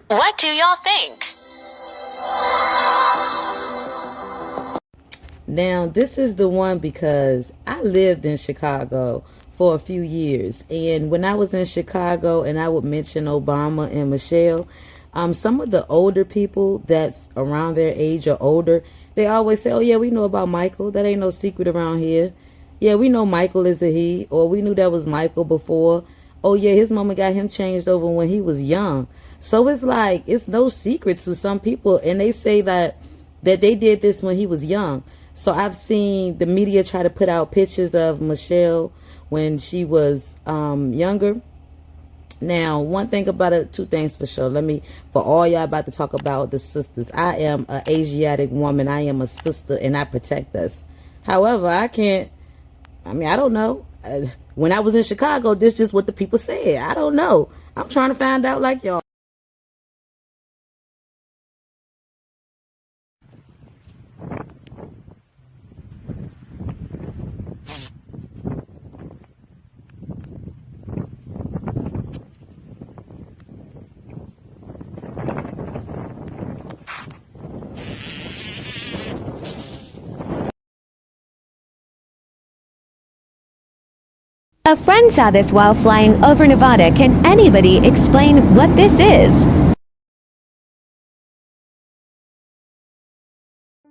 What do y'all think? Now, this is the one because I lived in Chicago for a few years. And when I was in Chicago and I would mention Obama and Michelle, some of the older people that's around their age or older, they always say, oh, yeah, we know about Michael. That ain't no secret around here. Yeah, we know Michael is a he, or we knew that was Michael before. Oh, yeah, his mama got him changed over when he was young. So it's like, it's no secret to some people. And they say that they did this when he was young. So I've seen the media try to put out pictures of Michelle when she was younger. Now, one thing about it, two things for sure. For all y'all about to talk about the sisters, I am an Asiatic woman. I am a sister, and I protect us. However, I don't know. When I was in Chicago, this is just what the people said. I don't know. I'm trying to find out like y'all. A friend saw this while flying over Nevada. Can anybody explain what this is?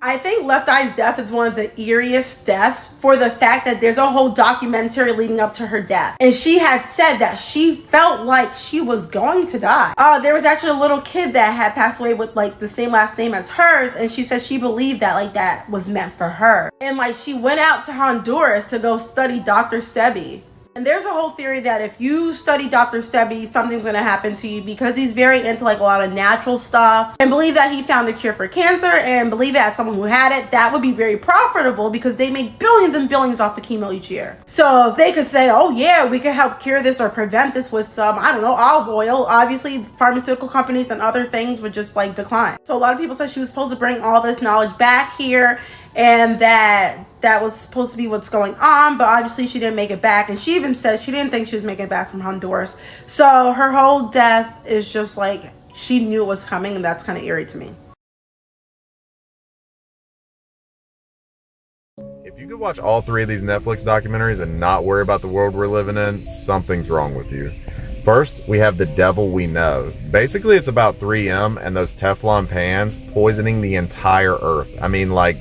I think Left Eye's death is one of the eeriest deaths for the fact that there's a whole documentary leading up to her death. And she had said that she felt like she was going to die. There was actually a little kid that had passed away with like the same last name as hers. And she said she believed that like that was meant for her. And like she went out to Honduras to go study Dr. Sebi. And there's a whole theory that if you study Dr. Sebi, something's going to happen to you because he's very into like a lot of natural stuff and believe that he found the cure for cancer and believe that as someone who had it, that would be very profitable because they make billions and billions off of chemo each year. So if they could say, oh yeah, we could help cure this or prevent this with some, I don't know, olive oil, obviously pharmaceutical companies and other things would just like decline. So a lot of people said she was supposed to bring all this knowledge back here and that was supposed to be what's going on, but obviously she didn't make it back. And she even said she didn't think she was making it back from Honduras. So her whole death is just like she knew it was coming, and that's kind of eerie to me. If you could watch all three of these Netflix documentaries and not worry about the world we're living in, something's wrong with you. First, we have The Devil We Know. Basically, it's about 3M and those Teflon pans poisoning the entire earth. I mean, like,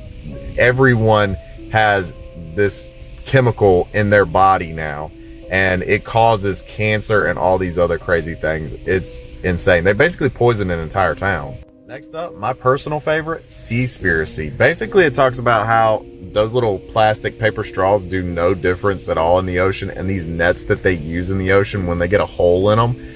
everyone has this chemical in their body now, and it causes cancer and all these other crazy things. It's insane. They basically poisoned an entire town. Next up, my personal favorite, Seaspiracy. Basically, it talks about how those little plastic paper straws do no difference at all in the ocean, and these nets that they use in the ocean, when they get a hole in them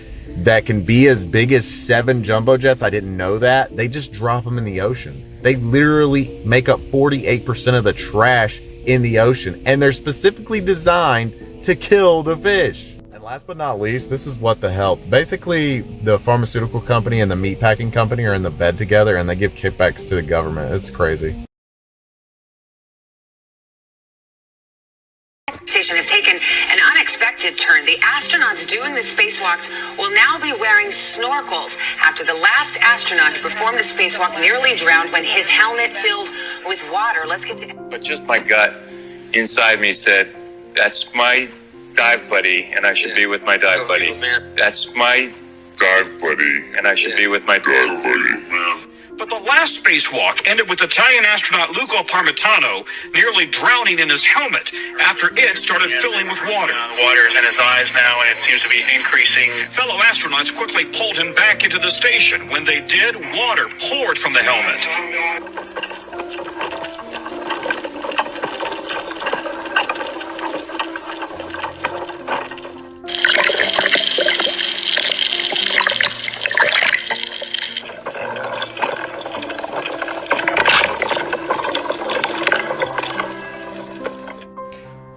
that can be as big as 7 jumbo jets, I didn't know that, they just drop them in the ocean. They literally make up 48% of the trash in the ocean, and they're specifically designed to kill the fish. And last but not least, this is what the hell. Basically, the pharmaceutical company and the meatpacking company are in the bed together, and they give kickbacks to the government. It's crazy. Station has taken an unexpected turn. The astronauts doing the spacewalks will now be wearing snorkels after the last astronaut who performed the spacewalk nearly drowned when his helmet filled with water. Let's get to... But just my gut inside me said, that's my dive buddy, and I should be with my dive buddy. That's my dive buddy, and I should be with my dive buddy. But the last spacewalk ended with Italian astronaut Luca Parmitano nearly drowning in his helmet after it started filling with water. Water is in his eyes now, and it seems to be increasing. Fellow astronauts quickly pulled him back into the station. When they did, water poured from the helmet.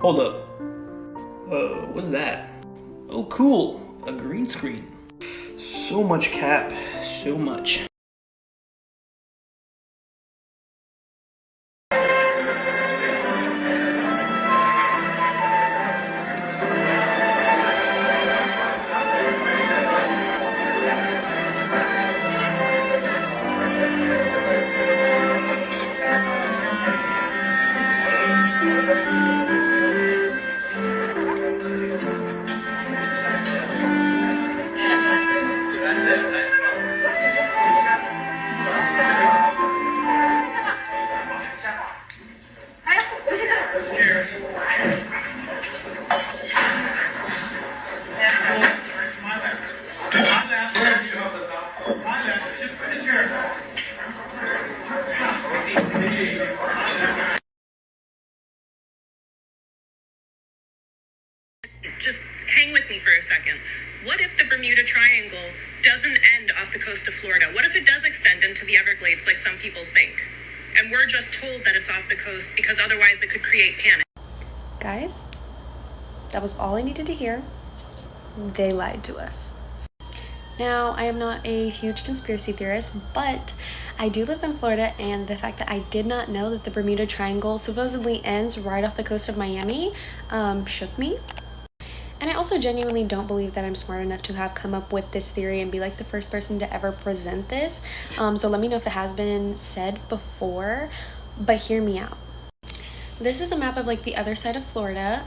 Hold up. What's that? Oh, cool. A green screen. So much cap. So much. coast of Florida? What if it does extend into the Everglades like some people think? And we're just told that it's off the coast because otherwise it could create panic. Guys, that was all I needed to hear. They lied to us. Now, I am not a huge conspiracy theorist, but I do live in Florida, and the fact that I did not know that the Bermuda Triangle supposedly ends right off the coast of Miami shook me. And I also genuinely don't believe that I'm smart enough to have come up with this theory and be like the first person to ever present this. So let me know if it has been said before, but hear me out. This is a map of like the other side of Florida,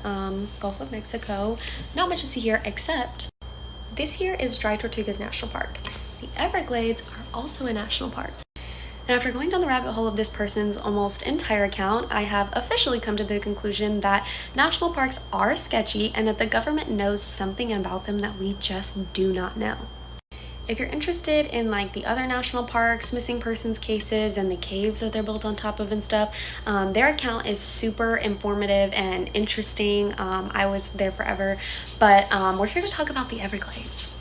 Gulf of Mexico. Not much to see here, except this here is Dry Tortugas National Park. The Everglades are also a national park. And after going down the rabbit hole of this person's almost entire account, I have officially come to the conclusion that national parks are sketchy and that the government knows something about them that we just do not know. If you're interested in like the other national parks, missing persons cases, and the caves that they're built on top of and stuff, their account is super informative and interesting. I was there forever, but we're here to talk about the Everglades.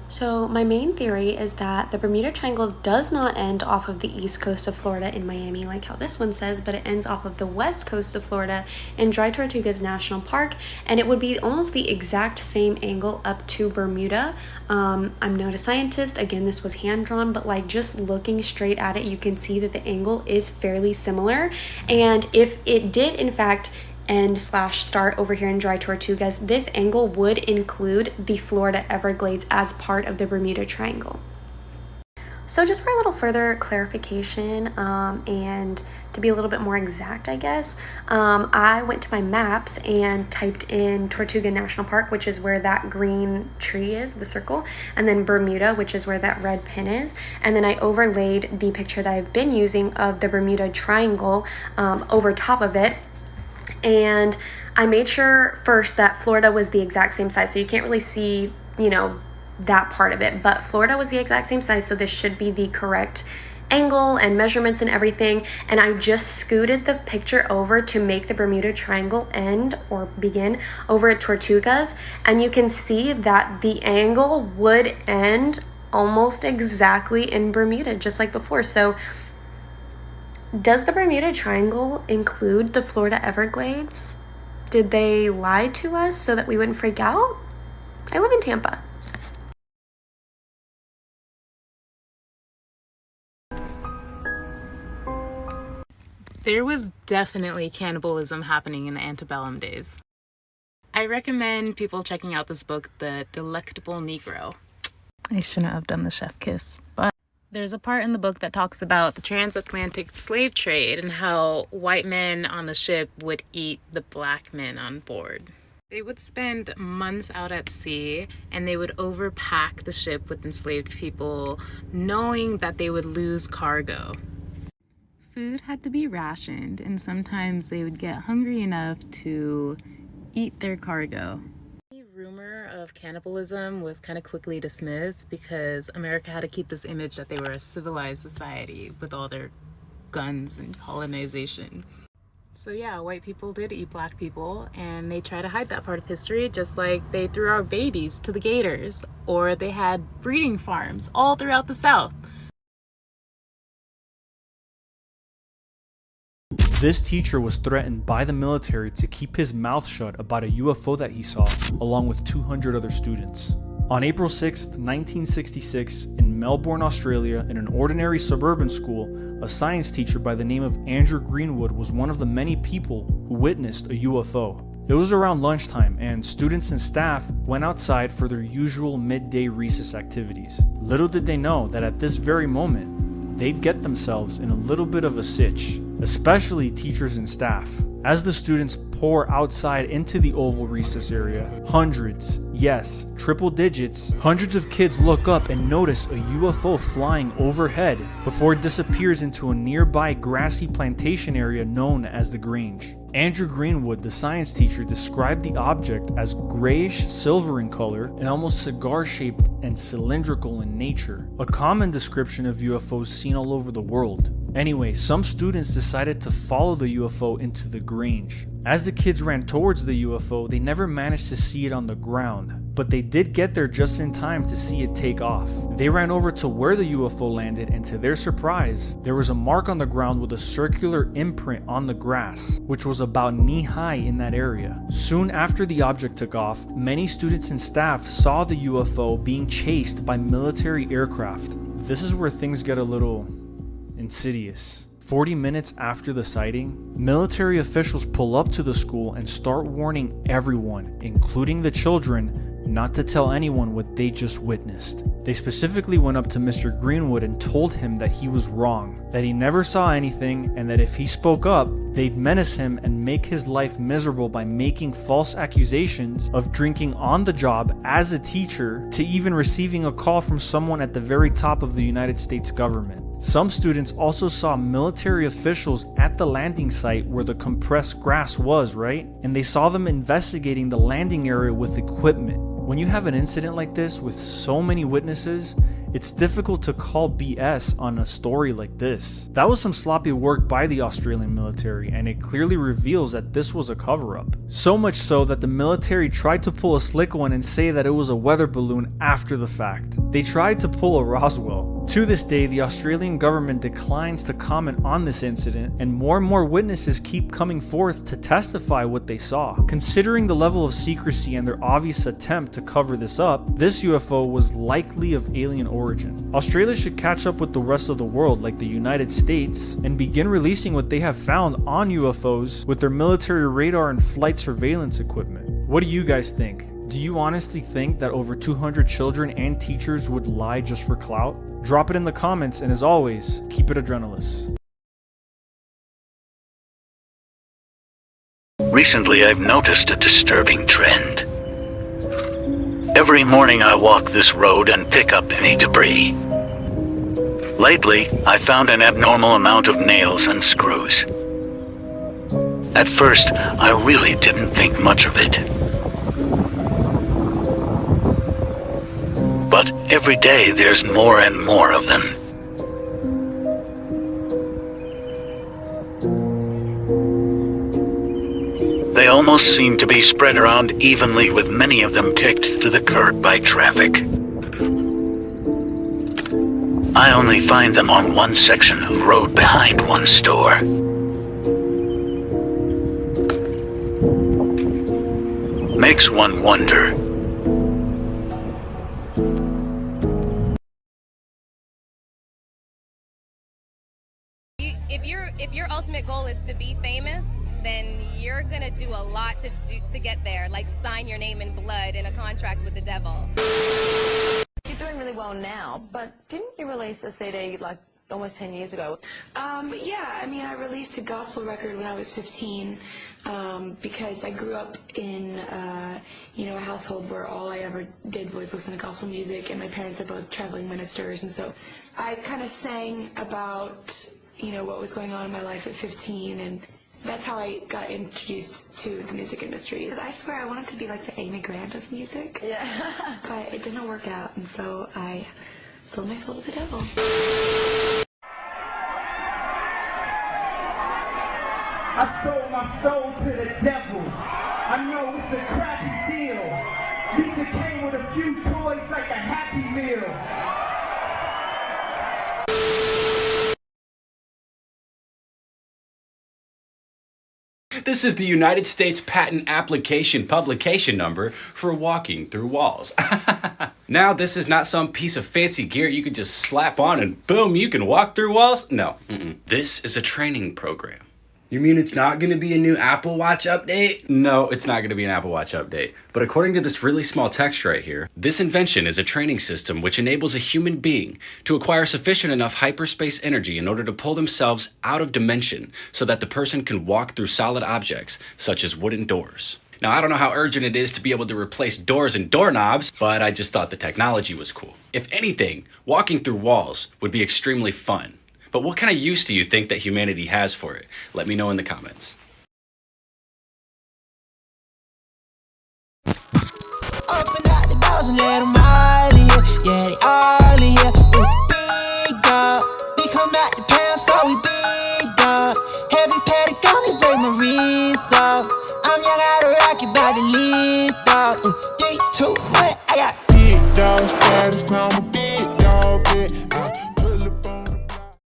So my main theory is that the Bermuda Triangle does not end off of the east coast of Florida in Miami like how this one says, but it ends off of the west coast of Florida in Dry Tortugas National Park, and it would be almost the exact same angle up to Bermuda. I'm not a scientist, again this was hand-drawn, but like just looking straight at it you can see that the angle is fairly similar, and if it did in fact end/start over here in Dry Tortugas, this angle would include the Florida Everglades as part of the Bermuda Triangle. So just for a little further clarification and to be a little bit more exact, I guess, I went to my maps and typed in Tortuga National Park, which is where that green tree is, the circle, and then Bermuda, which is where that red pin is, and then I overlaid the picture that I've been using of the Bermuda Triangle over top of it. And I made sure first that Florida was the exact same size, so you can't really see, you know, that part of it, but Florida was the exact same size, so this should be the correct angle and measurements and everything. And I just scooted the picture over to make the Bermuda Triangle end or begin over at Tortugas, and you can see that the angle would end almost exactly in Bermuda, just like before. So does the Bermuda Triangle include the Florida Everglades? Did they lie to us so that we wouldn't freak out? I live in Tampa. There was definitely cannibalism happening in the antebellum days. I recommend people checking out this book, The Delectable Negro. I shouldn't have done the chef kiss, but there's a part in the book that talks about the transatlantic slave trade and how white men on the ship would eat the black men on board. They would spend months out at sea and they would overpack the ship with enslaved people, knowing that they would lose cargo. Food had to be rationed, and sometimes they would get hungry enough to eat their cargo. The rumor of cannibalism was kind of quickly dismissed because America had to keep this image that they were a civilized society with all their guns and colonization. So yeah, white people did eat black people, and they try to hide that part of history, just like they threw our babies to the gators, or they had breeding farms all throughout the South. This teacher was threatened by the military to keep his mouth shut about a UFO that he saw, along with 200 other students. On April 6, 1966, in Melbourne, Australia, in an ordinary suburban school, a science teacher by the name of Andrew Greenwood was one of the many people who witnessed a UFO. It was around lunchtime, and students and staff went outside for their usual midday recess activities. Little did they know that at this very moment, they'd get themselves in a little bit of a sitch, especially teachers and staff. As the students pour outside into the oval recess area, hundreds, yes, triple digits, hundreds of kids look up and notice a UFO flying overhead before it disappears into a nearby grassy plantation area known as the Grange. Andrew Greenwood, the science teacher, described the object as grayish silver in color and almost cigar-shaped and cylindrical in nature, a common description of UFOs seen all over the world. Anyway, some students decided to follow the UFO into the Grange. As the kids ran towards the UFO, they never managed to see it on the ground, but they did get there just in time to see it take off. They ran over to where the UFO landed, and to their surprise, there was a mark on the ground with a circular imprint on the grass, which was about knee-high in that area. Soon after the object took off, many students and staff saw the UFO being chased by military aircraft. This is where things get a little insidious. 40 minutes after the sighting, military officials pull up to the school and start warning everyone, including the children, not to tell anyone what they just witnessed. They specifically went up to Mr. Greenwood and told him that he was wrong, that he never saw anything, and that if he spoke up, they'd menace him and make his life miserable by making false accusations of drinking on the job as a teacher to even receiving a call from someone at the very top of the United States government. Some students also saw military officials at the landing site where the compressed grass was, right? And they saw them investigating the landing area with equipment. When you have an incident like this with so many witnesses, it's difficult to call BS on a story like this. That was some sloppy work by the Australian military, and it clearly reveals that this was a cover-up. So much so that the military tried to pull a slick one and say that it was a weather balloon after the fact. They tried to pull a Roswell. To this day, the Australian government declines to comment on this incident, and more witnesses keep coming forth to testify what they saw. Considering the level of secrecy and their obvious attempt to cover this up, this UFO was likely of alien origin. Australia should catch up with the rest of the world like the United States and begin releasing what they have found on UFOs with their military radar and flight surveillance equipment. What do you guys think? Do you honestly think that over 200 children and teachers would lie just for clout? Drop it in the comments, and as always, keep it adrenalous. Recently, I've noticed a disturbing trend. Every morning I walk this road and pick up any debris. Lately, I found an abnormal amount of nails and screws. At first, I really didn't think much of it. But every day there's more and more of them. They almost seem to be spread around evenly, with many of them kicked to the curb by traffic. I only find them on one section of road behind one store. Makes one wonder. If your ultimate goal is to be famous, then you're gonna do a lot to get there, like sign your name in blood in a contract with the devil. You're doing really well now, but didn't you release a CD like almost 10 years ago? Yeah, I mean, I released a gospel record when I was 15 because I grew up in, a household where all I ever did was listen to gospel music, and my parents are both traveling ministers, and so I kind of sang about, what was going on in my life at 15, and that's how I got introduced to the music industry. I swear I wanted to be like the Amy Grant of music, yeah. But it didn't work out, and so I sold my soul to the devil. I sold my soul to the devil. I know it's a crappy deal. Lisa came with a few toys like a Happy Meal. This is the United States Patent Application publication number for walking through walls. Now, this is not some piece of fancy gear you can just slap on and boom, you can walk through walls. No, this is a training program. You mean it's not going to be a new Apple Watch update? No, it's not going to be an Apple Watch update. But according to this really small text right here, this invention is a training system which enables a human being to acquire sufficient enough hyperspace energy in order to pull themselves out of dimension so that the person can walk through solid objects, such as wooden doors. Now, I don't know how urgent it is to be able to replace doors and doorknobs, but I just thought the technology was cool. If anything, walking through walls would be extremely fun. But what kind of use do you think that humanity has for it? Let me know in the comments. Open up the doors and let them all in here. Yeah, they all in here. Big dog, they come out the pants, so we big. call me break my wrist up. I'm young out of rocket, about to lead up. 3, 2, 1, I got big dog status, I'm a big